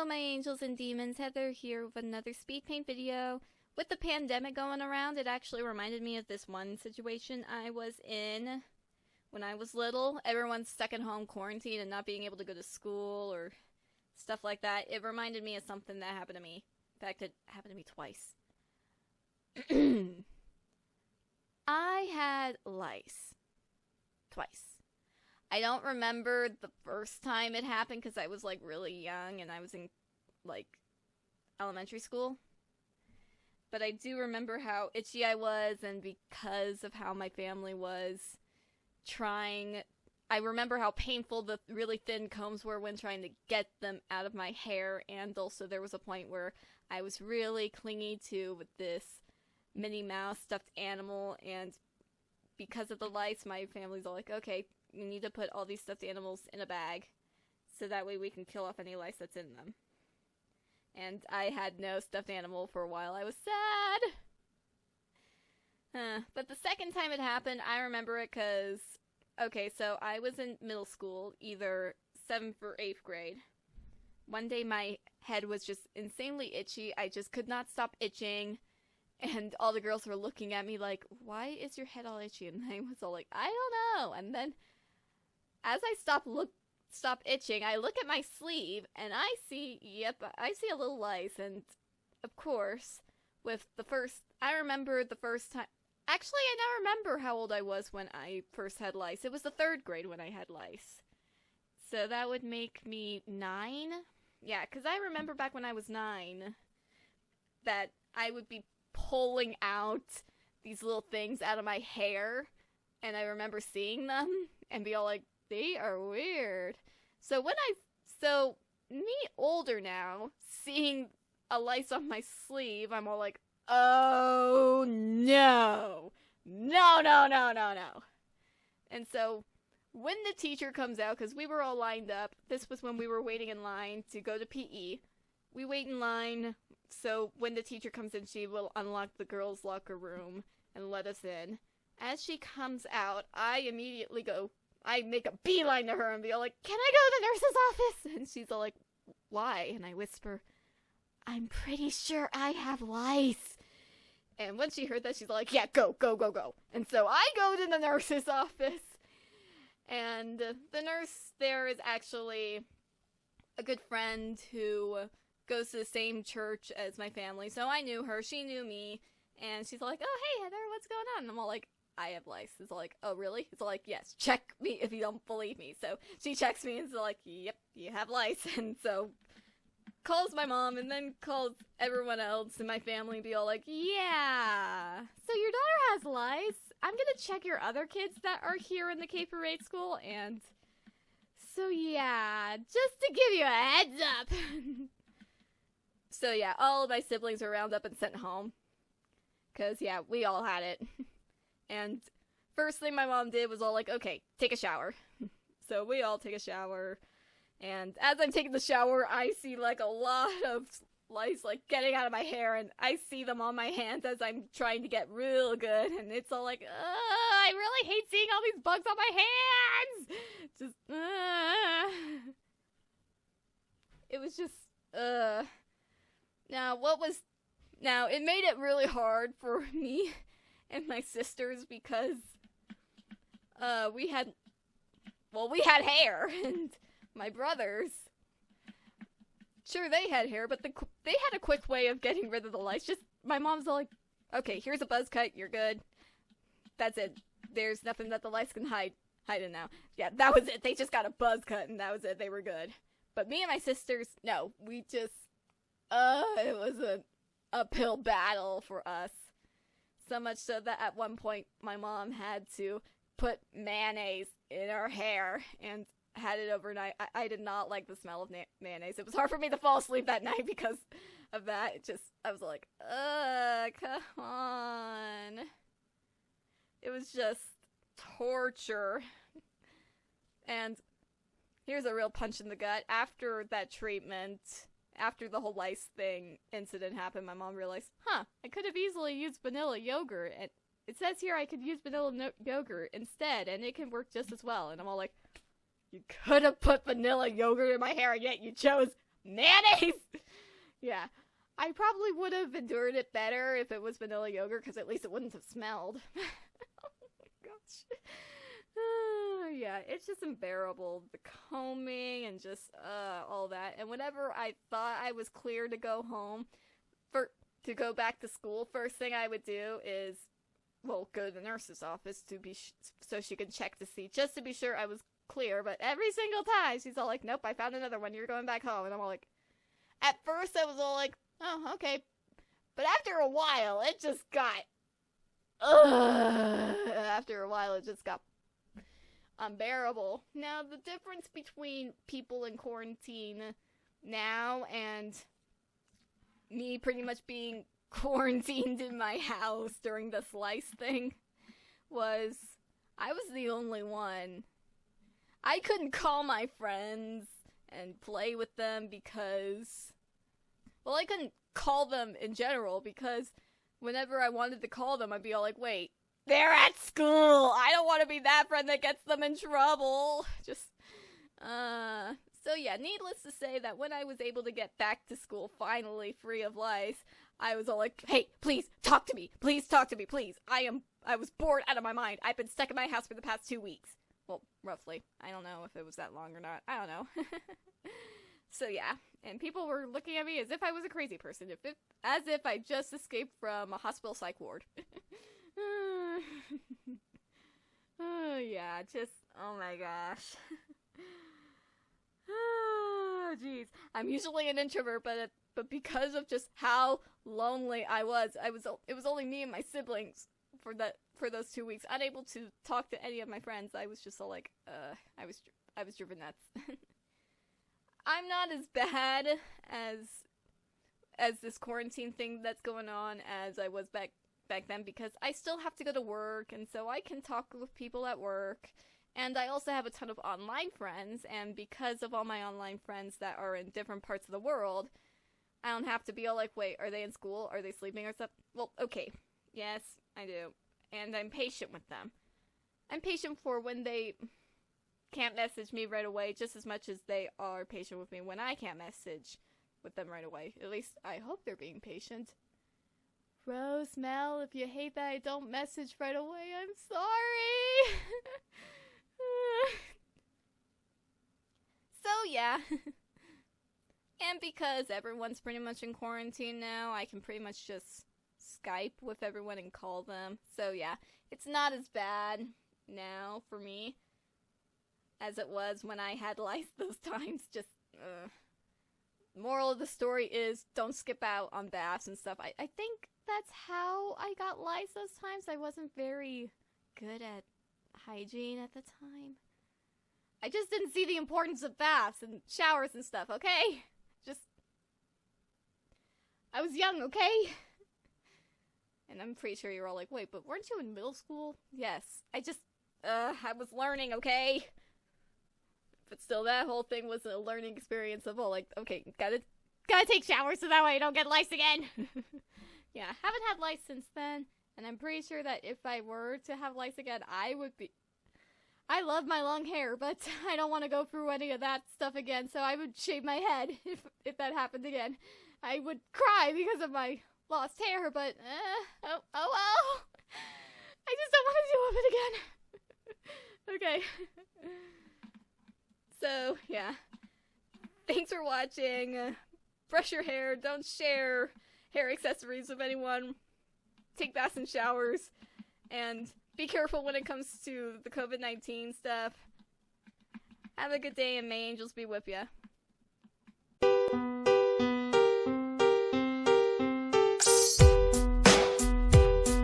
Hello my angels and demons, Heather here with another speed paint video. With the pandemic going around, it actually reminded me of this one situation I was in when I was little. Everyone's stuck at home quarantined and not being able to go to school or stuff like that. It reminded me of something that happened to me. In fact, it happened to me twice. I had lice. Twice. I don't remember the first time it happened because I was like really young and I was in like elementary school. But I do remember how itchy I was, and because of how my family was trying, I remember how painful the really thin combs were when trying to get them out of my hair, and also there was a point where I was really clingy to with this Minnie Mouse stuffed animal, and because of the lice, my family's all like, okay, you need to put all these stuffed animals in a bag so that way we can kill off any lice that's in them. And I had no stuffed animal for a while. I was sad. But the second time it happened, I remember it because, okay, so I was in middle school, either 7th or 8th grade. One day my head was just insanely itchy. I just could not stop itching. And all the girls were looking at me like, why is your head all itchy? And I was all like, I don't know. And then as I stop itching, I look at my sleeve and I see, I see a little lice. And of course, I remember the first time, actually I now remember how old I was when I first had lice. It was the 3rd grade when I had lice. So that would make me 9. Yeah, because I remember back when I was 9 that I would be pulling out these little things out of my hair. And I remember seeing them and be all like, they are weird. So me older now, seeing a lice on my sleeve, I'm all like, oh no. No. And so when the teacher comes out, because we were all lined up, this was when we were waiting in line to go to PE. We wait in line, so when the teacher comes in, she will unlock the girls' locker room and let us in. As she comes out, I make a beeline to her and be all like, can I go to the nurse's office? And she's all like, why? And I whisper, I'm pretty sure I have lice. And when she heard that, she's like, yeah, go. And so I go to the nurse's office. And the nurse there is actually a good friend who goes to the same church as my family. So I knew her, she knew me. And she's like, oh, hey, Heather, what's going on? And I'm all like, I have lice. It's like, oh, really? It's like, yes, check me if you don't believe me. So she checks me and is like, yep, you have lice. And so calls my mom and then calls everyone else in my family and be all like, yeah, so your daughter has lice. I'm going to check your other kids that are here in the K-8 school. And so, yeah, just to give you a heads up. So, yeah, all of my siblings are rounded up and sent home. Because, yeah, we all had it. And first thing my mom did was all like, okay, take a shower. So we all take a shower. And as I'm taking the shower, I see like a lot of lice like getting out of my hair. And I see them on my hands as I'm trying to get real good. And it's all like, I really hate seeing all these bugs on my hands. Just, It was just, Now, it made it really hard for me and my sisters because we had hair, and my brothers, sure, they had hair, but they had a quick way of getting rid of the lice. Just my mom's all like, okay, here's a buzz cut, you're good, that's it, there's nothing that the lice can hide in now. Yeah, that was it. They just got a buzz cut and that was it. They were good. But me and my sisters, no, we just it was an uphill battle for us. So much so that at one point, my mom had to put mayonnaise in her hair and had it overnight. I did not like the smell of mayonnaise. It was hard for me to fall asleep that night because of that. I was like, come on. It was just torture. And here's a real punch in the gut. After that treatment, after the whole lice incident happened, my mom realized, I could have easily used vanilla yogurt. And it says here I could use vanilla yogurt instead, and it can work just as well. And I'm all like, you could have put vanilla yogurt in my hair, and yet you chose Mayonnaise! Yeah. I probably would have endured it better if it was vanilla yogurt, because at least it wouldn't have smelled. Oh my gosh. Yeah, it's just unbearable. The combing and just, all that. And whenever I thought I was clear to go home, to go back to school, first thing I would do is, well, go to the nurse's office to be so she could check to see, just to be sure I was clear. But every single time, she's all like, nope, I found another one. You're going back home. And I'm all like, at first I was all like, oh, okay. But after a while, it just got, after a while, it just got unbearable. Now, the difference between people in quarantine now and me pretty much being quarantined in my house during this Lice thing was I was the only one. I couldn't call my friends and play with them because, well, I couldn't call them in general because whenever I wanted to call them, I'd be all like, wait, they're at school! I don't want to be that friend that gets them in trouble! So yeah, needless to say that when I was able to get back to school, finally free of lice, I was all like, hey, please, talk to me! Please talk to me, please! I was bored out of my mind. I've been stuck in my house for the past 2 weeks. Well, roughly. I don't know if it was that long or not. I don't know. So yeah, and people were looking at me as if I was a crazy person, as if I just escaped from a hospital psych ward. Oh yeah, just, oh my gosh. Oh jeez. I'm usually an introvert, but because of just how lonely I was, it was only me and my siblings for those 2 weeks, unable to talk to any of my friends. I was just all like, I was driven nuts. I'm not as bad as this quarantine thing that's going on as I was back then, because I still have to go to work, and so I can talk with people at work, and I also have a ton of online friends, and because of all my online friends that are in different parts of the world, I don't have to be all like, wait, are they in school? Are they sleeping or something? Well, okay. Yes, I do. And I'm patient with them. I'm patient for when they can't message me right away, just as much as they are patient with me when I can't message with them right away. At least, I hope they're being patient. Rose, Mel, if you hate that I don't message right away, I'm sorry! So, yeah. And because everyone's pretty much in quarantine now, I can pretty much just Skype with everyone and call them. So, yeah, it's not as bad now for me as it was when I had lice those times. Just, moral of the story is don't skip out on baths and stuff. I think that's how I got lice those times. I wasn't very good at hygiene at the time. I just didn't see the importance of baths and showers and stuff, okay? I was young, okay? And I'm pretty sure you're all like, wait, but weren't you in middle school? Yes. I was learning, okay? But still, that whole thing was a learning experience of all like, okay, gotta take showers so that way I don't get lice again. Yeah, haven't had lice since then, and I'm pretty sure that if I were to have lice again, I love my long hair, but I don't want to go through any of that stuff again, so I would shave my head if that happened again. I would cry because of my lost hair, but, oh well. I just don't want to deal with it again. Okay. So, yeah. Thanks for watching. Brush your hair, don't share hair accessories with anyone. Take baths and showers, and be careful when it comes to the COVID-19 stuff. Have a good day, and may angels be with ya.